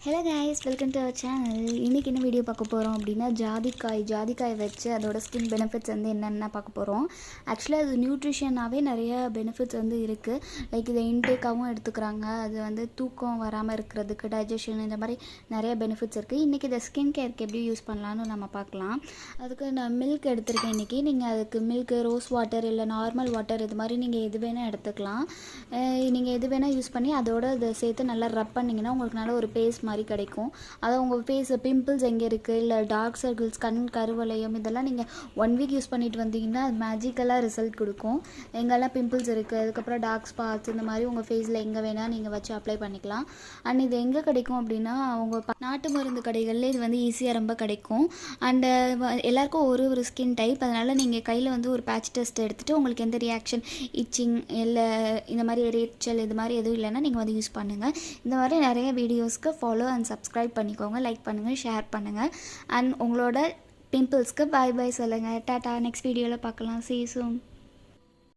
Hello guys, welcome to our channel. இன்றைக்கி என்ன video பார்க்க போகிறோம் அப்படின்னா ஜாதிக்காய் வச்சு அதோட ஸ்கின் பெனிஃபிட்ஸ் வந்து என்னென்ன பார்க்க போகிறோம். ஆக்சுவலாக அது நியூட்ரிஷனாகவே நிறைய பெனிஃபிட்ஸ் வந்து இருக்குது. லைக் இதை இன்டேக்காகவும் எடுத்துக்கிறாங்க. அது வந்து தூக்கம் வராமல் இருக்கிறதுக்கு, டைஜஷன், இந்த மாதிரி நிறைய பெனிஃபிட்ஸ் இருக்குது. இன்றைக்கி இதை ஸ்கின் கேருக்கு எப்படி யூஸ் பண்ணலான்னு நம்ம பார்க்கலாம். அதுக்கு நான் மில்க் எடுத்திருக்கேன் இன்றைக்கி. நீங்கள் அதுக்கு மில்க்கு, ரோஸ் வாட்டர் இல்லை நார்மல் வாட்டர் இது மாதிரி நீங்கள் எது வேணால் எடுத்துக்கலாம். நீங்கள் எது வேணால் யூஸ் பண்ணி அதோட இதை சேர்த்து நல்லா ரப் பண்ணிங்கன்னா உங்களுக்கு நல்ல ஒரு பேஸ்ட் மாதிரி கிடைக்கும். அதை உங்கள் ஃபேஸ் பிம்பிள்ஸ் எங்கே இருக்குது, இல்லை டார்க் சர்க்கிள்ஸ், கண் கருவளையம், இதெல்லாம் நீங்கள் 1 வீக் யூஸ் பண்ணிட்டு வந்தீங்கன்னா அது மேஜிக்கலாக ரிசல்ட் கொடுக்கும். எங்கெல்லாம் பிம்பிள்ஸ் இருக்குது, அதுக்கப்புறம் டார்க் ஸ்பாட்ஸ், இந்த மாதிரி உங்கள் ஃபேஸில் எங்கே வேணால் நீங்கள் வச்சு அப்ளை பண்ணிக்கலாம். அண்ட் இது எங்கே கிடைக்கும் அப்படின்னா உங்கள் நாட்டு மருந்து கடைகளில் இது வந்து ஈஸியாக ரொம்ப கிடைக்கும். அண்டு எல்லாருக்கும் ஒரு ஸ்கின் டைப், அதனால் நீங்கள் கையில் வந்து ஒரு பேட்ச் டெஸ்ட் எடுத்துகிட்டு உங்களுக்கு எந்த ரியாக்ஷன், இச்சிங் இல்லை இந்த மாதிரி எரிச்சல் இது மாதிரி எதுவும் இல்லைன்னா நீங்கள் வந்து யூஸ் பண்ணுங்கள். இந்த மாதிரி நிறைய வீடியோஸ்க்கு ஃபாலோ அண்ட் சப்ஸ்கிரைப் பண்ணிக்கோங்க, லைக் பண்ணுங்கள், ஷேர் பண்ணுங்கள். அண்ட் உங்களோட பிம்பிள்ஸ்க்கு பாய் பாய் சொல்லுங்கள். டாட்டா. நெக்ஸ்ட் வீடியோவில் பார்க்கலாம். See you soon.